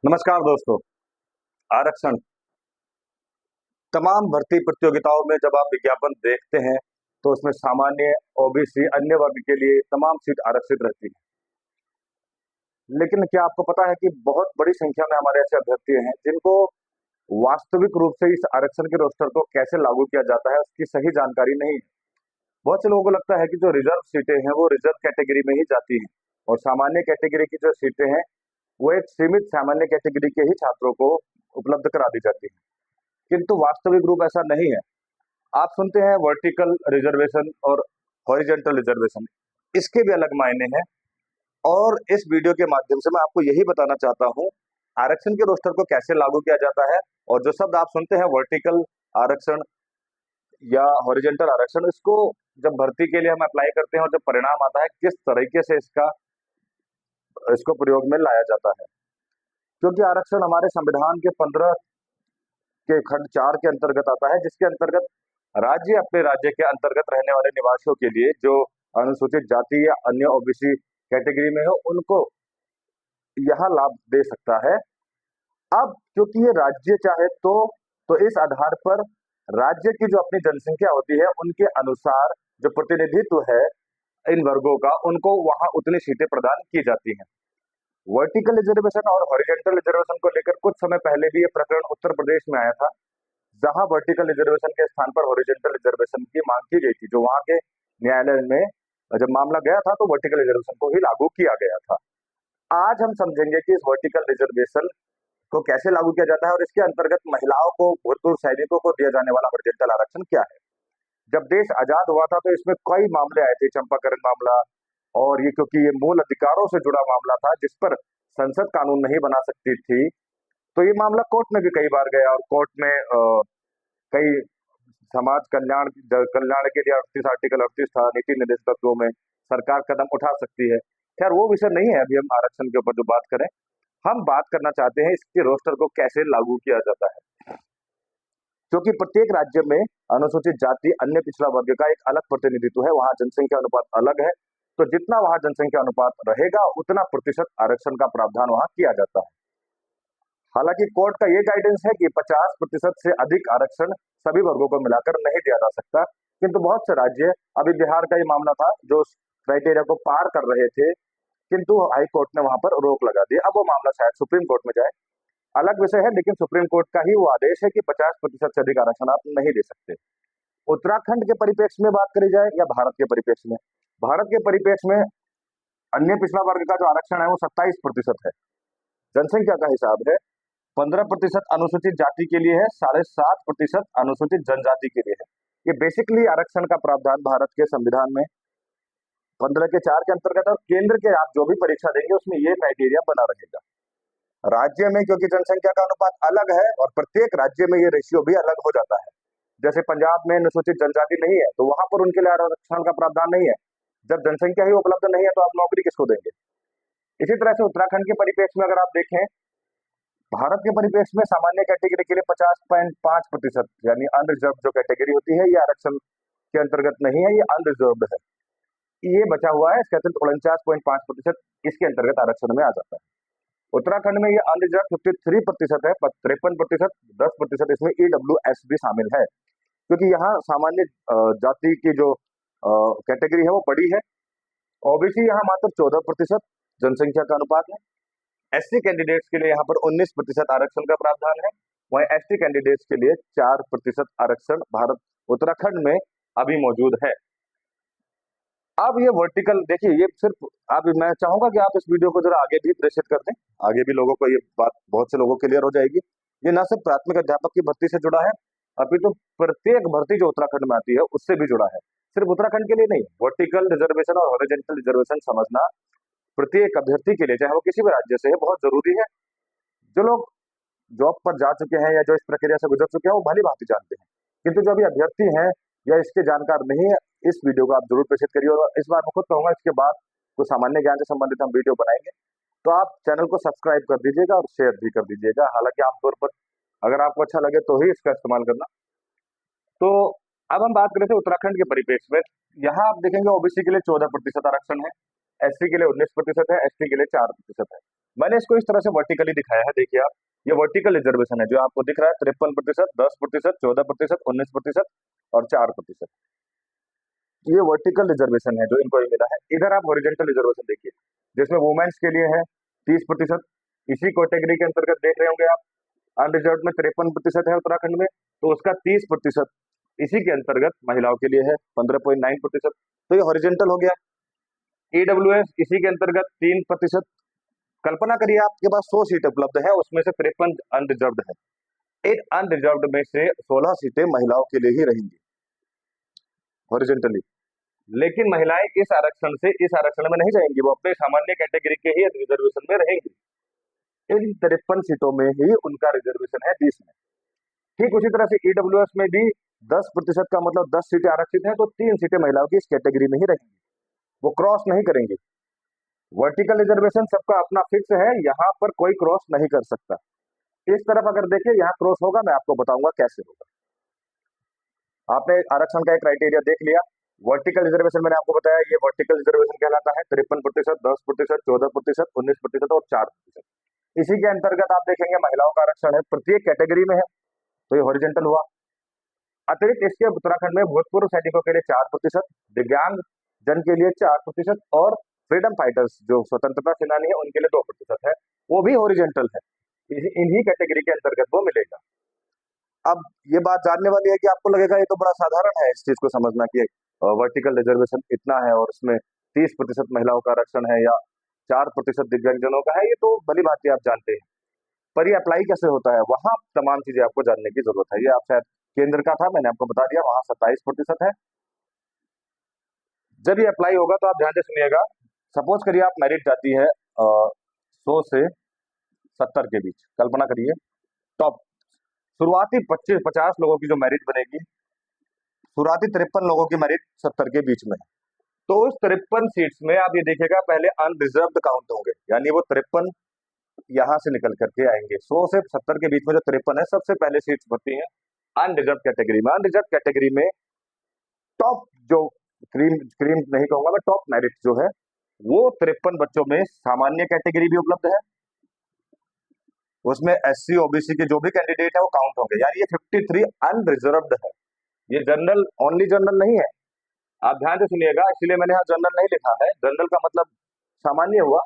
नमस्कार दोस्तों। आरक्षण तमाम भर्ती प्रतियोगिताओं में जब आप विज्ञापन देखते हैं तो उसमें सामान्य, ओबीसी, अन्य वर्ग के लिए तमाम सीट आरक्षित रहती है। लेकिन क्या आपको पता है कि बहुत बड़ी संख्या में हमारे ऐसे अभ्यर्थी हैं जिनको वास्तविक रूप से इस आरक्षण के रोस्टर को कैसे लागू किया जाता है उसकी सही जानकारी नहीं है। बहुत से लोगों को लगता है कि जो रिजर्व सीटें हैं वो रिजर्व कैटेगरी में ही जाती हैं और सामान्य कैटेगरी की जो सीटें हैं वो एक सीमित सामान्य कैटेगरी के ही छात्रों को उपलब्ध करा दी जाती है। किंतु वास्तविक रूप ऐसा नहीं है। आप सुनते हैं वर्टिकल रिजर्वेशन और हॉरिजेंटल रिजर्वेशन, इसके भी अलग मायने हैं। और इस वीडियो के माध्यम से मैं आपको यही बताना चाहता हूं आरक्षण के रोस्टर को कैसे लागू किया जाता है। और जो शब्द आप सुनते हैं वर्टिकल आरक्षण या हॉरिजेंटल आरक्षण, इसको जब भर्ती के लिए हम अप्लाई करते हैं और जब परिणाम आता है किस तरीके से इसको प्रयोग में लाया जाता है। क्योंकि आरक्षण हमारे संविधान के 15 के खंड 4 के अंतर्गत आता है, जिसके अंतर्गत राज्य अपने राज्य के अंतर्गत रहने वाले निवासियों के लिए जो अनुसूचित जाति या अन्य ओबीसी कैटेगरी में हो उनको यह लाभ दे सकता है। अब क्योंकि ये राज्य चाहे तो इस आधार पर राज्य की जो अपनी जनसंख्या होती है उनके अनुसार जो प्रतिनिधित्व है इन वर्गों का, उनको वहां उतनी सीटें प्रदान की जाती हैं। वर्टिकल रिजर्वेशन और हॉरिजेंटल रिजर्वेशन को लेकर कुछ समय पहले भी ये प्रकरण उत्तर प्रदेश में आया था, जहां वर्टिकल रिजर्वेशन के स्थान पर हॉरिजेंटल रिजर्वेशन की मांग की गई थी। जो वहां के न्यायालय में जब मामला गया था तो वर्टिकल रिजर्वेशन को ही लागू किया गया था। आज हम समझेंगे कि इस वर्टिकल रिजर्वेशन को कैसे लागू किया जाता है और इसके अंतर्गत महिलाओं को, भूतपूर्व सैनिकों को दिया जाने वाला हॉरिजेंटल आरक्षण क्या है। जब देश आजाद हुआ था तो इसमें कई मामले आए थे, चंपाकरण मामला, और ये क्योंकि ये मूल अधिकारों से जुड़ा मामला था जिस पर संसद कानून नहीं बना सकती थी, तो ये मामला कोर्ट में भी कई बार गया और कोर्ट में कई समाज कल्याण कल्याण के लिए 38 आर्टिकल 38 था, नीति निर्देश तत्वों में सरकार कदम उठा सकती है। खैर वो विषय नहीं है अभी हम आरक्षण के ऊपर जो बात करें। हम बात करना चाहते हैं इसके रोस्टर को कैसे लागू किया जाता है। क्योंकि प्रत्येक राज्य में अनुसूचित जाति, अन्य पिछड़ा वर्ग का एक अलग प्रतिनिधित्व है, वहां जनसंख्या अनुपात अलग है। तो जितना वहां जनसंख्या अनुपात रहेगा उतना प्रतिशत आरक्षण का प्रावधान वहां किया जाता है। हालांकि कोर्ट का ये गाइडेंस है कि 50% से अधिक आरक्षण सभी वर्गों को मिलाकर नहीं दिया जा सकता। किंतु बहुत से राज्य, अभी बिहार का ये मामला था, जो क्राइटेरिया को पार कर रहे थे, किंतु हाई कोर्ट ने वहां पर रोक लगा दी। अब वो मामला शायद सुप्रीम कोर्ट में जाए, अलग विषय है, लेकिन सुप्रीम कोर्ट का ही वो आदेश है कि 50% से अधिक आरक्षण आप नहीं दे सकते। उत्तराखंड के परिप्रेक्ष्य में बात करी जाए या भारत के परिप्रेक्ष्य में, भारत के परिप्रेक्ष्य में अन्य पिछड़ा वर्ग का जो आरक्षण है वो 27% है। जनसंख्या का हिसाब है। 15% अनुसूचित जाति के लिए है, 7.5% अनुसूचित जनजाति के लिए है। ये बेसिकली आरक्षण का प्रावधान भारत के संविधान में 15 के 4 के अंतर्गत है और केंद्र के आप जो भी परीक्षा देंगे उसमें ये क्राइटेरिया बना रहेगा। राज्य में क्योंकि जनसंख्या का अनुपात अलग है और प्रत्येक राज्य में ये रेशियो भी अलग हो जाता है। जैसे पंजाब में अनुसूचित जनजाति नहीं है तो वहां पर उनके लिए आरक्षण का प्रावधान नहीं है। जब जनसंख्या ही उपलब्ध नहीं है तो आप नौकरी किसको देंगे। इसी तरह से उत्तराखंड के परिप्रेक्ष्य में अगर आप देखें, भारत के परिप्रेक्ष्य में सामान्य कैटेगरी के लिए 50.5% यानी अनरिजर्व जो कैटेगरी होती है ये आरक्षण के अंतर्गत नहीं है, ये अनरिजर्व है। ये बचा हुआ है, इसके अतिरिक्त 49.5% इसके अंतर्गत आरक्षण में आ जाता है। उत्तराखंड में ये अनरिजर्व 53% है, 53%, 10% इसमें ईडब्ल्यूएस भी शामिल है। क्योंकि यहाँ सामान्य जाति की जो कैटेगरी है वो बड़ी है। ओबीसी यहाँ मात्र 14% जनसंख्या का अनुपात है। एससी कैंडिडेट्स के लिए यहाँ पर 19% आरक्षण का प्रावधान है, वहीं एसटी कैंडिडेट्स के लिए 4% आरक्षण भारत उत्तराखंड में अभी मौजूद है। अब ये वर्टिकल देखिए, ये सिर्फ आप, मैं चाहूंगा कि आप इस वीडियो को जरा आगे भी प्रेषित कर दें, आगे भी लोगों को ये बात, बहुत से लोगों को क्लियर हो जाएगी। ये न सिर्फ प्राथमिक अध्यापक की भर्ती से जुड़ा है, अभी तो प्रत्येक भर्ती जो उत्तराखंड में आती है उससे भी जुड़ा है, सिर्फ उत्तराखंड के लिए नहीं। वर्टिकल रिजर्वेशन और हॉरिजेंटल रिजर्वेशन समझना प्रत्येक अभ्यर्थी के लिए, चाहे वो किसी भी राज्य से है, बहुत जरूरी है। जो लोग जॉब पर जा चुके हैं या जो इस प्रक्रिया से गुजर चुके हैं वो भली भांति जानते हैं, किंतु जो अभी अभ्यर्थी हैं या इसके जानकार नहीं है, इस वीडियो को आप जरूर प्रेषित करिए। और इस बार मैं खुद कहूंगा इसके बाद कुछ सामान्य ज्ञान से संबंधित हम वीडियो बनाएंगे, तो आप चैनल को सब्सक्राइब कर दीजिएगा और शेयर भी कर दीजिएगा। हालांकि आमतौर पर अगर आपको अच्छा लगे तो ही इसका इस्तेमाल करना। तो अब हम बात करें थे उत्तराखंड के परिप्रेक्ष्य में। यहाँ आप देखेंगे ओबीसी के लिए 14% आरक्षण है, SC के लिए 19% है, ST के लिए 4% है। मैंने इसको इस तरह से वर्टिकली दिखाया है, देखिए आप, ये वर्टिकल रिजर्वेशन है जो आपको दिख रहा है, 53%, 10%, 14%, 19% और 4%। ये वर्टिकल रिजर्वेशन है जो इनको मिला है। इधर आप हॉरिजॉन्टल रिजर्वेशन देखिए, जिसमें वुमेन्स के लिए है 30%। इसी कैटेगरी के अंतर्गत देख रहे होंगे आप, अनरिजर्व में 53% है उत्तराखंड में, तो उसका 30% इसी के अंतर्गत महिलाओं के लिए है, 15.9%। तो ये हॉरिजॉन्टल हो गया। EWS इसी के अंतर्गत 3%। कल्पना करिए आपके पास 100 सीट उपलब्ध है, उसमें से 53 अनरिजर्व्ड है। इन अनरिजर्व्ड में से 16 सीटें महिलाओं के लिए ही रहेंगी हॉरिजॉन्टली। लेकिन महिलाएं इस आरक्षण से इस आरक्षण में नहीं जाएंगी, वो अपने सामान्य कैटेगरी के ही रिजर्वेशन में रहेंगी। इन 53 सीटों में ही उनका रिजर्वेशन है 20 में। ठीक उसी तरह से EWS में भी 10% का मतलब 10 सीटें आरक्षित हैं, तो 3 सीटें महिलाओं की इस कैटेगरी में ही रहेंगी, वो क्रॉस नहीं करेंगी। वर्टिकल रिजर्वेशन सबका अपना फिक्स है, यहाँ पर कोई क्रॉस नहीं कर सकता। इस तरफ अगर देखें, यहाँ क्रॉस होगा, मैं आपको बताऊंगा कैसे होगा। आपने आरक्षण का एक क्राइटेरिया देख लिया। वर्टिकल रिजर्वेशन मैंने आपको बताया, ये वर्टिकल रिजर्वेशन कहलाता है। 53%, 10%, 14%, 19% और 4%। इसी के अंतर्गत आप देखेंगे महिलाओं का आरक्षण है, प्रत्येक कैटेगरी में है, तो ये हॉरिजॉन्टल हुआ। अतिरिक्त इसके उत्तराखंड में भूतपूर्व सैनिकों के लिए 4%, दिव्यांग जन के लिए 4% और फ्रीडम फाइटर्स जो स्वतंत्रता सेनानी है उनके लिए 2% है, वो भी हॉरिजॉन्टल है। इन्हीं कैटेगरी के अंतर्गत वो मिलेगा। अब ये बात जानने वाली है कि आपको लगेगा ये तो बड़ा साधारण है इस चीज को समझना कि वर्टिकल रिजर्वेशन इतना है और उसमें 30% महिलाओं का आरक्षण है या 4% दिव्यांगजनों का है, ये तो भली भांति आप जानते हैं। पर ये अप्लाई कैसे होता है, वहां तमाम चीजें आपको जानने की जरूरत है। ये आप शायद केंद्र का था, मैंने आपको बता दिया, वहां 27% है। जब ये अप्लाई होगा तो आप ध्यान से सुनिएगा। सपोज करिए आप मेरिट जाती है 100 से 70 के बीच, कल्पना करिए टॉप शुरुआती 25-50 लोगों की जो मेरिट बनेगी, शुरुआती 53 लोगों की मेरिट 70 के बीच में है। तो उस 53 सीट्स में आप ये देखिएगा पहले अनरिजर्व्ड काउंट होंगे, यानी वो 53 यहां से निकल करके आएंगे। 100 से 70 के बीच में जो 53 है, सबसे पहले सीट्स भरती हैं अनरिजर्व कैटेगरी में। अनरिजर्व कैटेगरी में टॉप जो क्रीम क्रीम नहीं कहूंगा मैं, टॉप मेरिट जो है वो 53 बच्चों में सामान्य कैटेगरी भी उपलब्ध है, उसमें SC OBC के जो भी कैंडिडेट है वो काउंट होंगे, यानी ये 53 अनरिजर्व्ड है। ये जनरल ओनली जनरल नहीं है, आप ध्यान से सुनिएगा, इसलिए मैंने यहाँ जनरल नहीं लिखा है। जनरल का मतलब सामान्य हुआ,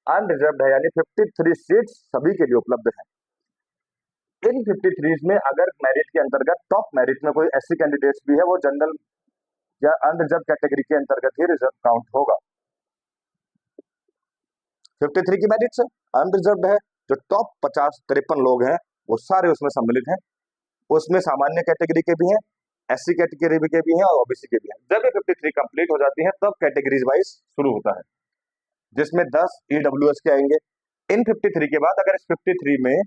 अनरिजर्व्ड है, यानी 53 सीट्स सभी के लिए उपलब्ध है। इन 53 में अगर मेरिट के अंतर्गत टॉप मेरिट में कोई SC कैंडिडेट्स भी है, वो जनरल या अनरिजर्व कैटेगरी के अंतर्गत ही रिजर्व काउंट होगा। 53 की मेरिट से अनरिजर्व्ड है, जो टॉप 53 लोग हैं वो सारे उसमें सम्मिलित हैं। उसमें सामान्य कैटेगरी के भी हैं, SC कैटेगरी के भी हैं और OBC के भी हैं। जब ये 53 कंप्लीट हो जाती हैं तब कैटेगरीज वाइज शुरू होता है, जिसमें 10 EWS के आएंगे। इन 53 के बाद अगर इस 53 में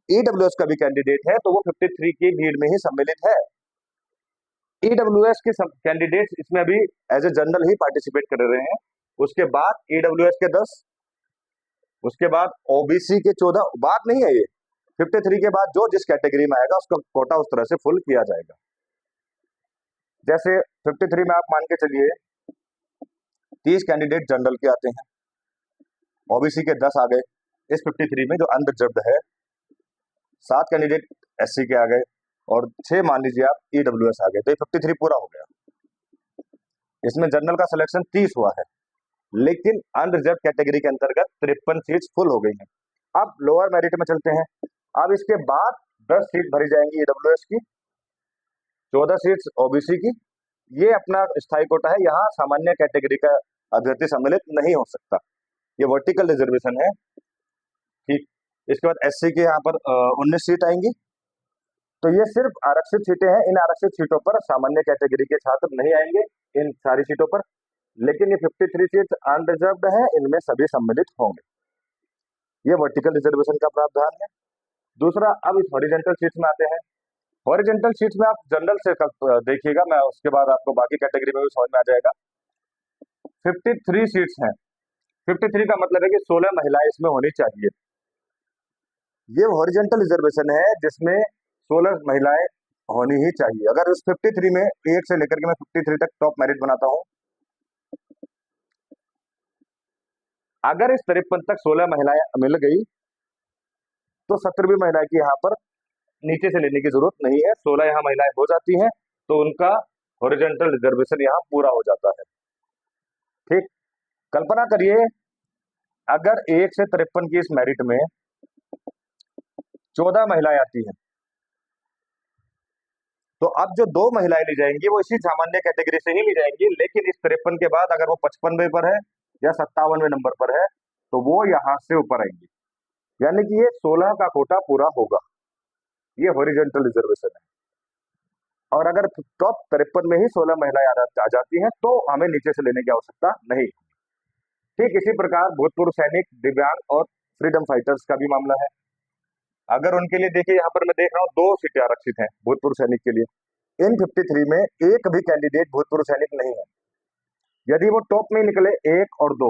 EWS का भी कैंडिडेट है तो वो 53 की भीड़ में ही सम्मिलित है। EWS के सब कैंडिडेट्स इसमें अभी एज ए जनरल ही पार्टिसिपेट कर रहे हैं। उसके बाद EWS के 10, उसके बाद OBC के 14, बात नहीं है ये, 53 के बाद जो जिस कैटेगरी में आएगा उसका कोटा उस तरह से फुल किया जाएगा। जैसे 53 में आप मान के चलिए 30 कैंडिडेट जनरल के आते हैं, OBC के 10 आ गए, इस 53 में जो अनरिजर्व्ड है 7 कैंडिडेट SC के आ गए और 6 मान लीजिए आप EWS आ गए, तो ये 53 पूरा हो गया। इसमें जनरल का सिलेक्शन 30 हुआ है, लेकिन अनरिजर्व कैटेगरी के अंतर्गत 53 सीट्स फुल हो गई हैं। अब लोअर मेरिट में चलते हैं। अब इसके बाद 10 सीट भरी जाएंगी EWS की, 14 सीट्स OBC की। ये अपना स्थायी कोटा है, यहाँ सामान्य कैटेगरी का अभ्यर्थी सम्मिलित नहीं हो सकता, ये वर्टिकल रिजर्वेशन है। ठीक, इसके बाद SC के यहाँ पर 19 सीट आएंगी। तो ये सिर्फ आरक्षित सीटें हैं, इन आरक्षित सीटों पर सामान्य कैटेगरी के छात्र नहीं आएंगे इन सारी सीटों पर, लेकिन ये 53 सीट्स अनरिजर्व्ड है, इनमें सभी सम्मिलित होंगे। ये वर्टिकल रिजर्वेशन का प्रावधान है। दूसरा, अब इस हॉरिजॉन्टल सीट्स में आते हैं। हॉरिजॉन्टल सीट्स में आप जनरल से देखिएगा, मैं उसके बाद आपको बाकी कैटेगरी में भी समझ में आ जाएगा। 53 सीट्स हैं, 53 का मतलब है कि 16 महिलाएं इसमें होनी चाहिए। ये हॉरिजॉन्टल रिजर्वेशन है जिसमें 16 महिलाएं होनी ही चाहिए। अगर उस 53 में 1 से लेकर के मैं 53 तक टॉप मेरिट बनाता हूं अगर इस 53 तक 16 महिलाएं मिल गई तो 17वीं महिला की यहाँ पर नीचे से लेने की जरूरत नहीं है, 16 यहाँ महिलाएं हो जाती हैं तो उनका हॉरिजॉन्टल रिजर्वेशन यहाँ पूरा हो जाता है। ठीक, कल्पना करिए अगर 1 से 53 की इस मेरिट में 14 महिलाएं आती हैं तो अब जो 2 महिलाएं ली जाएंगी वो इसी सामान्य कैटेगरी से ही ली जाएंगी, लेकिन इस 53 के बाद अगर वो 55वें पर है या 57वें नंबर पर है तो वो यहां से ऊपर आएंगी, यानी कि ये 16 का कोटा पूरा होगा। ये हॉरिजॉन्टल रिजर्वेशन है। और अगर टॉप 53 में ही 16 महिलाएं आ जाती हैं तो हमें नीचे से लेने की आवश्यकता नहीं। ठीक इसी प्रकार भूतपूर्व सैनिक, दिव्यांग और फ्रीडम फाइटर्स का भी मामला है। अगर उनके लिए देखिए यहाँ पर मैं देख रहा हूँ 2 सीटें आरक्षित हैं भूतपूर्व सैनिक के लिए। इन 53 में एक भी कैंडिडेट भूतपूर्व सैनिक नहीं है। यदि वो टॉप में निकले 1 और 2,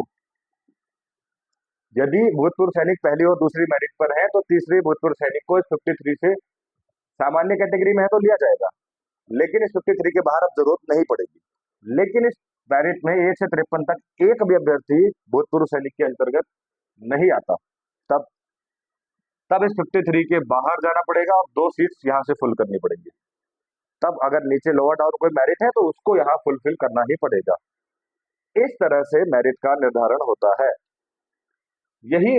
यदि भूतपूर्व सैनिक पहली और दूसरी मेरिट पर है तो तीसरी भूतपूर्व सैनिक को इस 53 से सामान्य कैटेगरी में है तो लिया जाएगा, लेकिन इस 53 के बाहर अब जरूरत नहीं पड़ेगी। लेकिन इस मेरिट में 1 से 53 तक एक भी अभ्यर्थी भूतपूर्व सैनिक के अंतर्गत नहीं आता, तब तब इस 53 के बाहर जाना पड़ेगा और 2 सीट्स यहाँ से फुल करनी पड़ेंगी। तब अगर नीचे लोअर डाउन कोई मेरिट है तो उसको यहाँ फुलफिल करना ही पड़ेगा। इस तरह से मेरिट का निर्धारण होता है। यही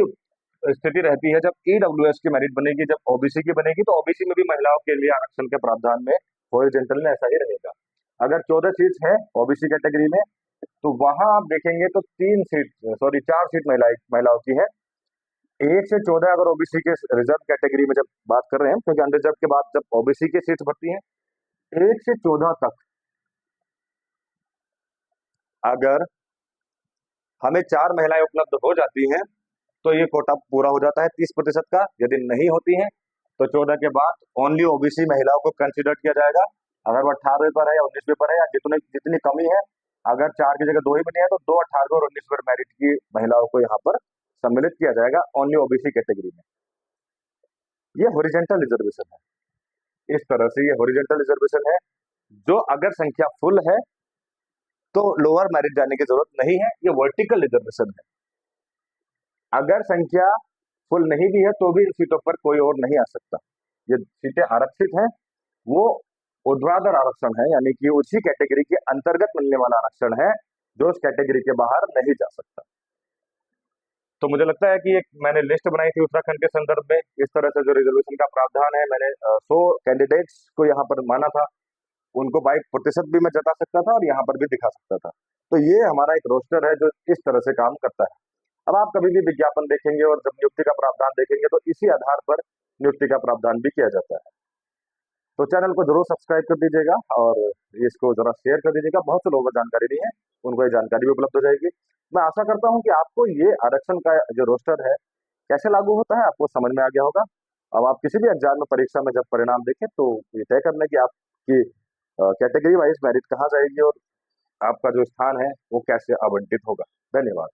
स्थिति रहती है जब ईडब्ल्यूएस की मेरिट बनेगी, जब ओबीसी की बनेगी तो ओबीसी में भी महिलाओं के लिए आरक्षण के प्रावधान में हॉरिजॉन्टल में ऐसा ही रहेगा। अगर 14 सीट्स हैं ओबीसी कैटेगरी में तो वहां आप देखेंगे तो 4 सीट महिलाओं की है। 1 से 14 अगर ओबीसी के रिजर्व कैटेगरी में जब बात कर रहे हैं, क्योंकि अनरिजर्व के बाद जब ओबीसी की सीट्स भरती हैं 1 से 14 तक अगर हमें 4 महिलाएं उपलब्ध हो जाती हैं तो ये कोटा पूरा हो जाता है 30% का। यदि नहीं होती हैं तो 14 के बाद ओनली ओबीसी महिलाओं को कंसिडर किया जाएगा। अगर वो 18वें पर है या 19वें पर है या जितनी कमी है, अगर 4 की जगह 2 ही बनी है तो 2 18वें और 19वें मेरिट की महिलाओं को यहाँ पर सम्मिलित किया जाएगा ओनली ओबीसी कैटेगरी में। ये हॉरिजॉन्टल रिजर्वेशन है। इस तरह से ये हॉरिजॉन्टल रिजर्वेशन है, जो अगर संख्या फुल है तो लोअर मेरिट जाने की जरूरत नहीं है। ये वर्टिकल रिजर्वेशन है। अगर संख्या फुल नहीं भी है तो भी इन सीटों पर कोई और नहीं आ सकता। ये सीटें आरक्षित हैं, वो ऊर्ध्वाधर आरक्षण है, यानी कि उसी कैटेगरी के अंतर्गत मिलने वाला आरक्षण है जो उस कैटेगरी के बाहर नहीं जा सकता। तो मुझे लगता है कि एक मैंने लिस्ट बनाई थी उत्तराखंड के संदर्भ में, इस तरह से जो रिजर्वेशन का प्रावधान है, मैंने 100 कैंडिडेट्स को यहाँ पर माना था, उनको 22% भी मैं जता सकता था और यहाँ पर भी दिखा सकता था। तो ये हमारा एक रोस्टर है जो इस तरह से काम करता है। अब आप कभी भी विज्ञापन देखेंगे और जब नियुक्ति का प्रावधान देखेंगे तो इसी आधार पर नियुक्ति का प्रावधान भी किया जाता है। तो चैनल को जरूर सब्सक्राइब कर दीजिएगा और इसको जरा शेयर कर दीजिएगा। बहुत से लोगों को जानकारी नहीं है, उनको ये जानकारी भी उपलब्ध हो जाएगी। मैं आशा करता हूँ कि आपको ये आरक्षण का जो रोस्टर है कैसे लागू होता है आपको समझ में आ गया होगा। अब आप किसी भी एग्जाम में, परीक्षा में जब परिणाम देखें तो ये तय करना कि आपकी कैटेगरी वाइज मेरिट कहाँ जाएगी और आपका जो स्थान है वो कैसे आवंटित होगा। धन्यवाद।